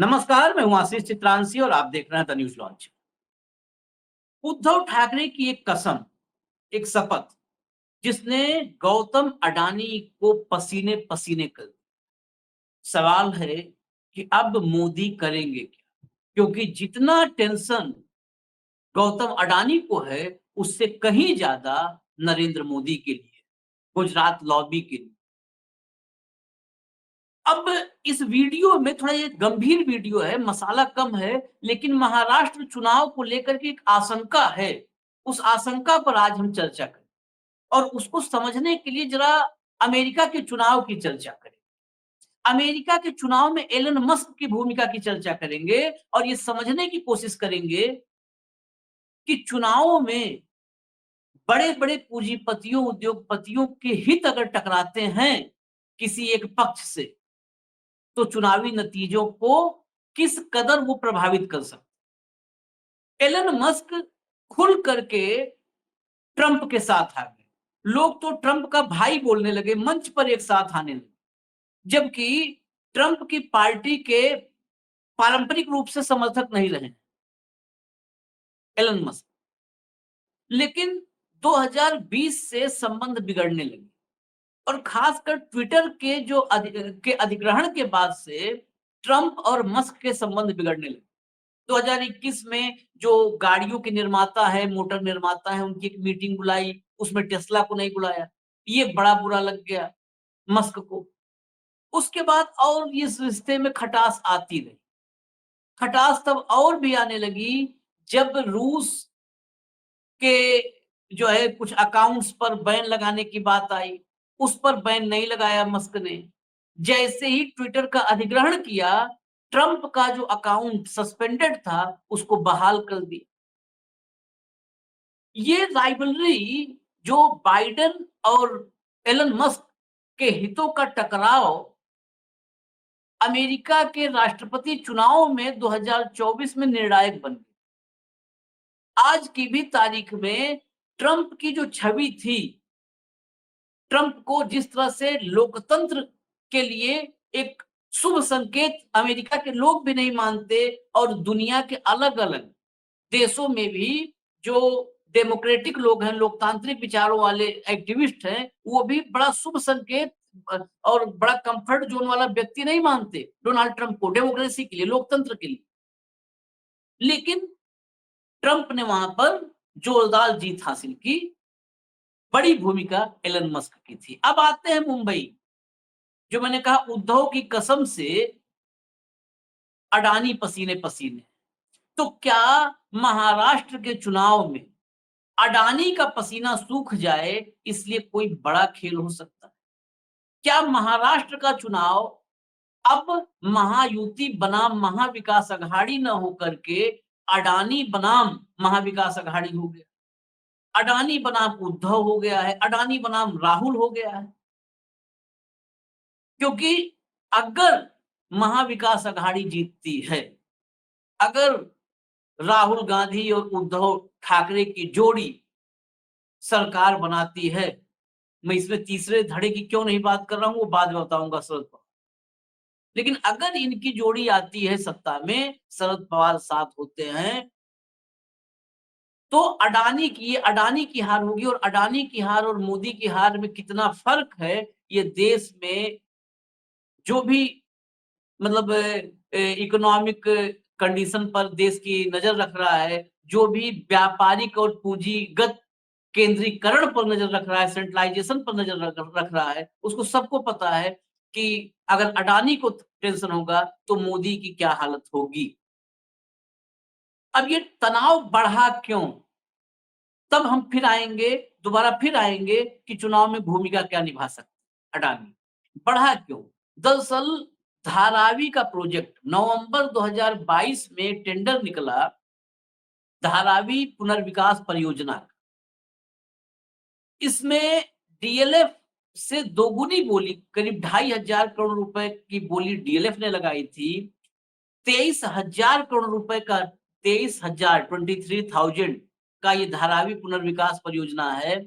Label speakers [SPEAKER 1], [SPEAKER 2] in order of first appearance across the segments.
[SPEAKER 1] नमस्कार, मैं हूं आशीष चित्रांशी और आप देख रहे हैं the news launch. Uddhav Thackeray की एक कसम, एक शपथ, जिसने गौतम अडानी को पसीने पसीने कर दिया। सवाल है कि अब मोदी करेंगे क्या? क्योंकि जितना टेंशन गौतम अडानी को है, उससे कहीं ज्यादा नरेंद्र मोदी के लिए, गुजरात लॉबी के लिए। अब इस वीडियो में थोड़ा ये गंभीर वीडियो है, मसाला कम है, लेकिन महाराष्ट्र चुनाव को लेकर के एक आशंका है। उस आशंका पर आज हम चर्चा करें और उसको समझने के लिए जरा अमेरिका के चुनाव की चर्चा करें। अमेरिका के चुनाव में एलन मस्क की भूमिका की चर्चा करेंगे और ये समझने की कोशिश करेंगे कि चुनावों में बड़े-बड़े पूंजीपतियों, उद्योगपतियों के हित अगर टकराते हैं किसी एक पक्ष से, तो चुनावी नतीजों को किस कदर वो प्रभावित कर सकते। एलन मस्क खुल करके ट्रंप के साथ आ गए। लोग तो ट्रंप का भाई बोलने लगे, मंच पर एक साथ आने लगे, जबकि ट्रंप की पार्टी के पारंपरिक रूप से समर्थक नहीं रहे एलन मस्क। लेकिन 2020 से संबंध बिगड़ने लगे और खासकर ट्विटर के के अधिग्रहण के बाद से ट्रंप और मस्क के संबंध बिगड़ने लगे। 2021 में जो गाड़ियों के निर्माता है, मोटर निर्माता है, उनकी एक मीटिंग बुलाई, उसमें टेस्ला को नहीं बुलाया। ये बड़ा बुरा लग गया मस्क को। उसके बाद और इस रिश्ते में खटास आती रही। खटास तब और भी आने लगी जब रूस के जो है कुछ अकाउंट्स पर बैन लगाने की बात आई। उस पर बैन नहीं लगाया मस्क ने। जैसे ही ट्विटर का अधिग्रहण किया, ट्रंप का जो अकाउंट सस्पेंडेड था, उसको बहाल कर दिया। ये राइवलरी जो बाइडेन और एलन मस्क के हितों का टकराव अमेरिका के राष्ट्रपति चुनाव में 2024 में निर्णायक बन गया। आज की भी तारीख में ट्रंप की जो छवि थी, ट्रंप को जिस तरह से लोकतंत्र के लिए एक शुभ संकेत अमेरिका के लोग भी नहीं मानते और दुनिया के अलग-अलग देशों में भी जो डेमोक्रेटिक लोग हैं, लोकतांत्रिक विचारों वाले एक्टिविस्ट हैं, वो भी बड़ा शुभ संकेत और बड़ा कंफर्ट जोन वाला व्यक्ति नहीं मानते डोनाल्ड ट्रंप को डेमोक्रेसी के लिए, लोकतंत्र के लिए। लेकिन ट्रंप ने वहां पर जोरदार जीत हासिल की। बड़ी भूमिका एलन मस्क की थी। अब आते हैं मुंबई। जो मैंने कहा उद्धव की कसम से अडानी पसीने पसीने। तो क्या महाराष्ट्र के चुनाव में अडानी का पसीना सूख जाए, इसलिए कोई बड़ा खेल हो सकता है? क्या महाराष्ट्र का चुनाव अब महायुति बनाम महाविकास अघाड़ी न होकर के अडानी बनाम महाविकास अघाड़ी हो गया? अडानी बनाम उद्धव हो गया है, अडानी बनाम राहुल हो गया है। क्योंकि अगर महाविकास अघाड़ी जीतती है, अगर राहुल गांधी और उद्धव ठाकरे की जोड़ी सरकार बनाती है, मैं इसमें तीसरे धड़े की क्यों नहीं बात कर रहा हूं, वो बाद में बताऊंगा शरद पवार। लेकिन अगर इनकी जोड़ी आती है सत्ता में, शरद पवार साथ होते हैं, तो अडानी की हार होगी और अडानी की हार और मोदी की हार में कितना फर्क है, ये देश में जो भी मतलब इकोनॉमिक कंडीशन पर देश की नजर रख रहा है, जो भी व्यापारिक और पूंजीगत केंद्रीकरण पर नजर रख रहा है, सेंट्रलाइजेशन पर नजर रख रहा है, उसको सबको पता है कि अगर अडानी को टेंशन होगा तो मोदी की क्या हालत होगी। अब ये तनाव बढ़ा क्यों? तब हम फिर आएंगे, दोबारा फिर आएंगे कि चुनाव में भूमिका क्या निभा सकते अडानी। बढ़ा क्यों? दरअसल धारावी का प्रोजेक्ट नवंबर 2022 में टेंडर निकला, धारावी पुनर्विकास परियोजना। इसमें डीएलएफ से दोगुनी बोली, करीब 2,500 करोड़ रुपए की बोली डीएलएफ ने लगाई थी। 23,000 करोड़ रुपए का 23,000 का ये धारावी पुनर्विकास परियोजना है।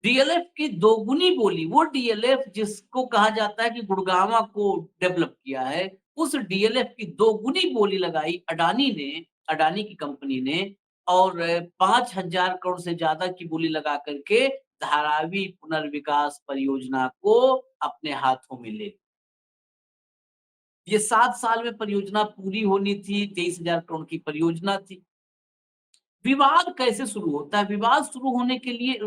[SPEAKER 1] डीएलएफ की दोगुनी बोली, वो डीएलएफ जिसको कहा जाता है कि गुड़गांवा को डेवलप किया है, उस डीएलएफ की दोगुनी बोली लगाई अडानी की कंपनी ने, और 5,000 करोड़ से ज्यादा की बोली लगा करके धारावी पुनर्विकास परियोजना को अपने हाथों में ले। ये 7 साल में परियोजना पूरी होनी थी, 23,000 करोड़ की परियोजना थी। विवाद कैसे शुरू होता है? विवाद शुरू होने के लिए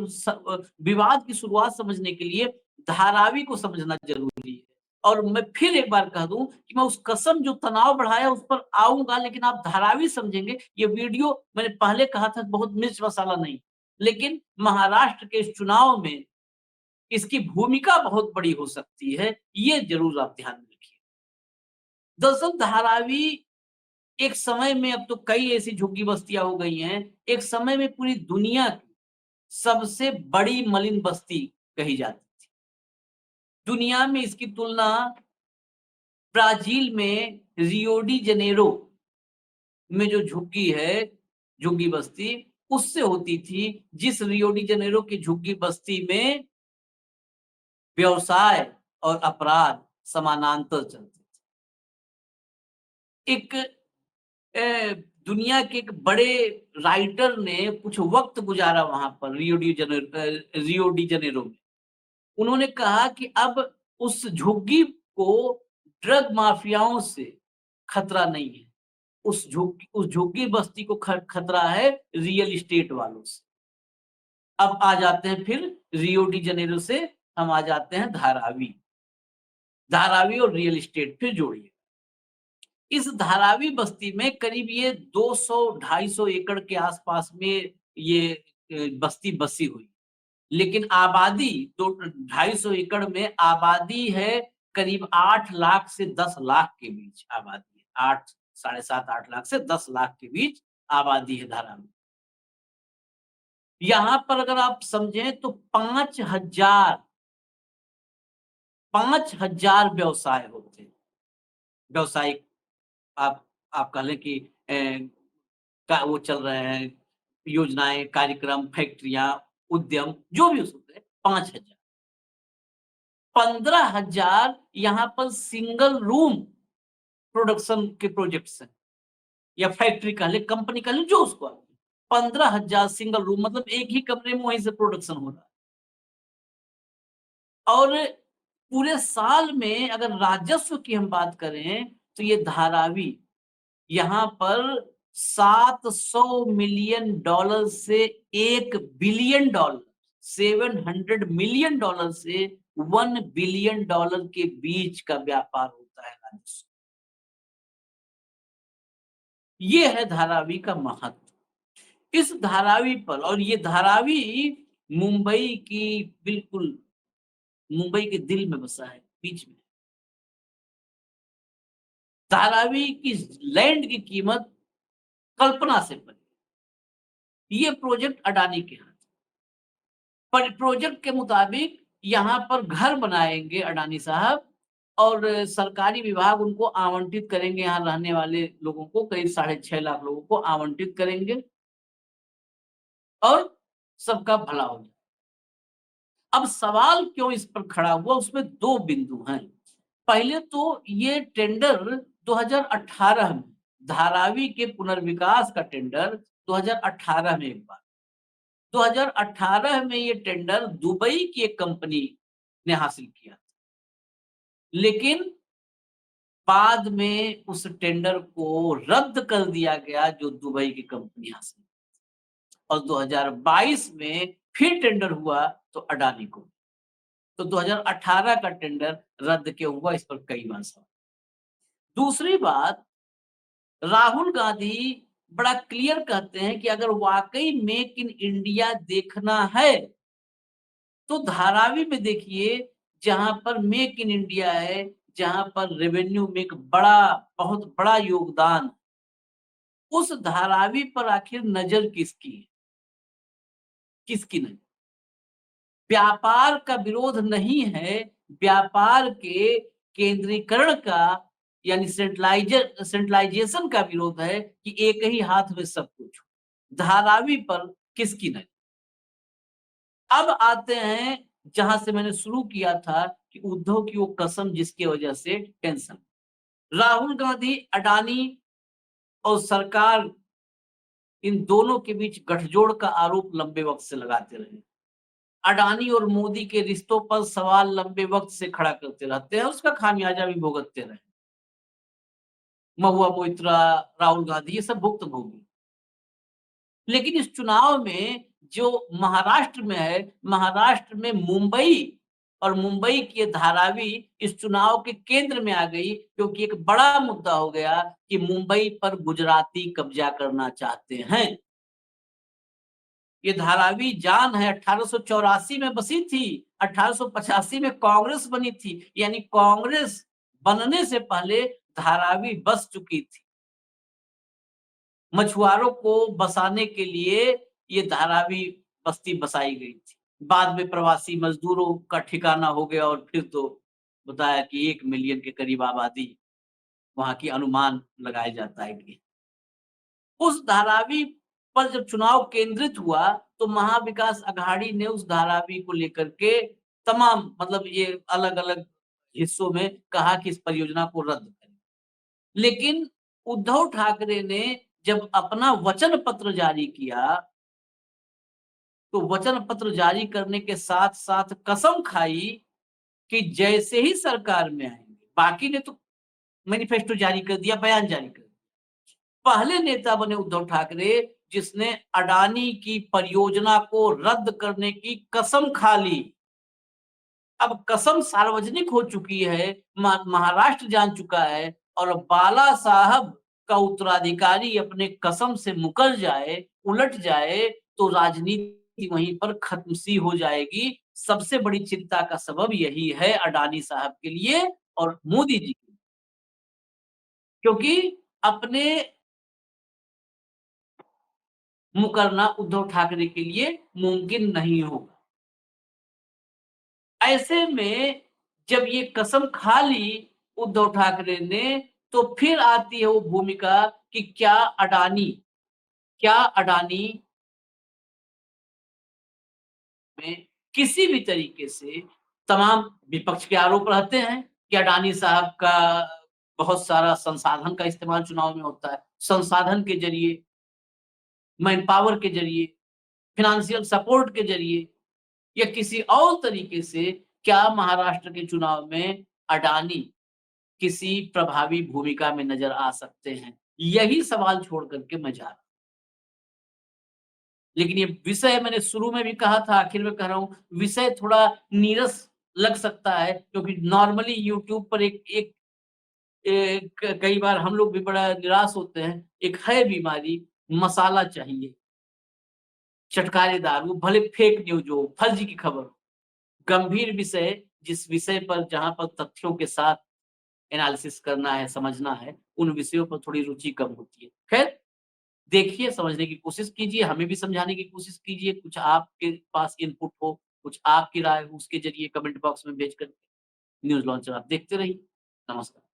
[SPEAKER 1] विवाद की शुरुआत समझने के लिए धारावी को समझना जरूरी है। और मैं फिर एक बार कह दूं कि मैं उस कसम जो तनाव बढ़ाया उस पर आऊंगा, लेकिन आप धारावी समझेंगे। ये वीडियो मैंने पहले कहा था बहुत मिर्च मसाला नहीं, लेकिन महाराष्ट्र के इस चुनाव में इसकी भूमिका बहुत बड़ी हो सकती है, ये जरूर आप ध्यान में रखिए। दरअसल धारावी एक समय में, अब तो कई ऐसी झुग्गी बस्तियां हो गई हैं, एक समय में पूरी दुनिया की सबसे बड़ी मलिन बस्ती कही जाती थी। दुनिया में इसकी तुलना ब्राजील में रियो डी जनेरो में जो झुग्गी है, झुग्गी बस्ती, उससे होती थी, जिस रियो डी जनेरो की झुग्गी बस्ती में व्यवसाय और अपराध समानांतर चलते थे। एक दुनिया के एक बड़े राइटर ने कुछ वक्त गुजारा वहां पर रियो डी जनेरो में। उन्होंने कहा कि अब उस झुग्गी को ड्रग माफियाओं से खतरा नहीं है, उस झुग्गी बस्ती को खतरा है रियल एस्टेट वालों से। अब आ जाते हैं फिर रियो डी जनेरो से हम आ जाते हैं धारावी और रियल एस्टेट फिर जोड़िए। इस धारावी बस्ती में करीब ये 200-250 एकड़ के आसपास में ये बस्ती बसी हुई, लेकिन आबादी तो 250 एकड़ में आबादी है करीब 8 लाख से 10 लाख के बीच आबादी है। 8 साढ़े 7-8 लाख से 10 लाख के बीच आबादी है धारावी। यहां पर अगर आप समझें तो 5,000 व्यवसाय होते हैं। व्यवसायिक आप कह लें कि वो चल रहे हैं, योजनाएं, कार्यक्रम, फैक्ट्रियां, उद्यम, जो भी हो सकते हैं। 5,000, 15,000 यहाँ पर सिंगल रूम प्रोडक्शन के प्रोजेक्ट्स हैं, या फैक्ट्री कह ले, कंपनी कह ले, जो उसको 15,000 सिंगल रूम, मतलब एक ही कमरे में वहीं से प्रोडक्शन हो रहा है। और पूरे साल में अगर राजस्व की हम बात करें तो ये धारावी यहाँ पर $700 मिलियन से $1 बिलियन, $700 मिलियन से $1 बिलियन के बीच का व्यापार होता है राजस्व। ये है धारावी का महत्व। इस धारावी पर, और ये धारावी मुंबई की बिल्कुल मुंबई के दिल में बसा है, बीच में। धारावी की लैंड की कीमत कल्पना से परे। ये प्रोजेक्ट अडानी के हाथ, पर प्रोजेक्ट के मुताबिक यहाँ पर घर बनाएंगे अडानी साहब, और सरकारी विभाग उनको आवंटित करेंगे, यहाँ रहने वाले लोगों को, करीब 6.5 लाख लोगों को आवंटित करेंगे, और सबका भला हो जाए। अब सवाल क्यों इस पर खड़ा हुआ, उसमें 2 बिंदु हैं। पहले तो ये टेंडर 2018 में, धारावी के पुनर्विकास का टेंडर 2018 में, एक बार 2018 में ये टेंडर दुबई की एक कंपनी ने हासिल किया, लेकिन बाद में उस टेंडर को रद्द कर दिया गया जो दुबई की कंपनी हासिल, और 2022 में फिर टेंडर हुआ तो अडानी को। तो 2018 का टेंडर रद्द क्यों हुआ, इस पर कई बार सवाल। दूसरी बात, राहुल गांधी बड़ा क्लियर कहते हैं कि अगर वाकई मेक इन इंडिया देखना है तो धारावी में देखिए, जहां पर मेक इन इंडिया है, जहां पर रेवेन्यू में एक बहुत बड़ा योगदान, उस धारावी पर आखिर नजर किसकी है? किसकी नहीं? व्यापार का विरोध नहीं है, व्यापार के केंद्रीकरण का, यानी सेंट्रलाइजेशन का विरोध है कि एक ही हाथ में सब कुछ हो। धारावी पर किसकी नहीं? अब आते हैं जहां से मैंने शुरू किया था कि उद्धव की वो कसम जिसकी वजह से टेंशन। राहुल गांधी, अडानी और सरकार, इन दोनों के बीच गठजोड़ का आरोप लंबे वक्त से लगाते रहे। अडानी और मोदी के रिश्तों पर सवाल लंबे वक्त से खड़ा करते रहते हैं, उसका खामियाजा भी भुगतते रहे। महुआ मोइत्रा, राहुल गांधी, ये सब भुक्तभोगी। लेकिन इस चुनाव में जो महाराष्ट्र में है, महाराष्ट्र में मुंबई और मुंबई की धारावी इस चुनाव के केंद्र में आ गई, क्योंकि एक बड़ा मुद्दा हो गया कि मुंबई पर गुजराती कब्जा करना चाहते हैं। ये धारावी जान है 1884 में बसी थी, 1885 में कांग्रेस बनी थी, यानी कांग्रेस बनने से पहले धारावी बस चुकी थी। मछुआरों को बसाने के लिए ये धारावी बस्ती बसाई गई थी। बाद में प्रवासी मजदूरों का ठिकाना हो गया और फिर तो बताया कि 1 मिलियन के करीब आबादी वहाँ की अनुमान लगाया जाता है कि उस धारावी पर जब चुनाव केंद्रित हुआ, तो महाविकास अघाड़ी ने उस धारावी को लेकर के तमाम मतलब ये अलग-अलग हिस्सों में कहा कि इस परियोजना को रद्द करें। लेकिन उद्धव ठाकरे ने जब अपना वचन पत्र जारी किया, तो वचन पत्र जारी करने के साथ-साथ कसम खाई कि जैसे ही सरकार में आएँगे, बाकी ने तो मैनिफेस्टो जारी कर दिया, बयान जारी कर दिया। पहले नेता बने उद्धव ठाकरे जिसने अडानी की परियोजना को रद्द करने की कसम खा ली। अब कसम सार्वजनिक हो चुकी है, महाराष्ट्र जान चुका है और बाला साहब का उत्तराधिकारी अपने कसम से मुकर जाए, उलट जाए, तो राजनीति वहीं पर खत्म सी हो जाएगी। सबसे बड़ी चिंता का सबब यही है अडानी साहब के लिए और मोदी जी के लिए। क्योंकि अपने मुकरना उद्धव ठाकरे के लिए मुमकिन नहीं होगा। ऐसे में जब ये कसम खा ली उद्धव ठाकरे ने, तो फिर आती है वो भूमिका कि क्या अडानी में किसी भी तरीके से तमाम विपक्ष के आरोप रहते हैं कि अडानी साहब का बहुत सारा संसाधन का इस्तेमाल चुनाव में होता है। संसाधन के ज़रिए, मैन पावर के ज़रिए, फाइनेंशियल सपोर्ट के ज़रिए या किसी और तरीके से क्या महाराष्ट्र के चुनाव में अडानी किसी प्रभावी भूमिका में नज़र आ सकते हैं? यही सवाल छोड़ कर के मैं जा रहा हूँ। लेकिन ये विषय मैंने शुरू में भी कहा था, आखिर में कह रहा हूँ, विषय थोड़ा नीरस लग सकता है क्योंकि नॉर्मली यूट्यूब पर एक एक एक कई बार हम लोग भी बड़ा निराश होते हैं। एक है बीमारी, मसाला चाहिए, चटखारेदार, वो भले फेक न्यूज़ हो, फर्जी की खबर हो। गंभीर विषय, जिस विषय पर जहाँ पर तथ्यों के साथ एनालिसिस करना है, समझना है, उन विषयों पर थोड़ी रुचि कम होती है। खैर, देखिए, समझने की कोशिश कीजिए, हमें भी समझाने की कोशिश कीजिए, कुछ आपके पास इनपुट हो, कुछ आपकी राय हो, उसके ज़रिए कमेंट बॉक्स में भेज कर न्यूज़ लॉन्चर आप देखते रहिए। नमस्कार।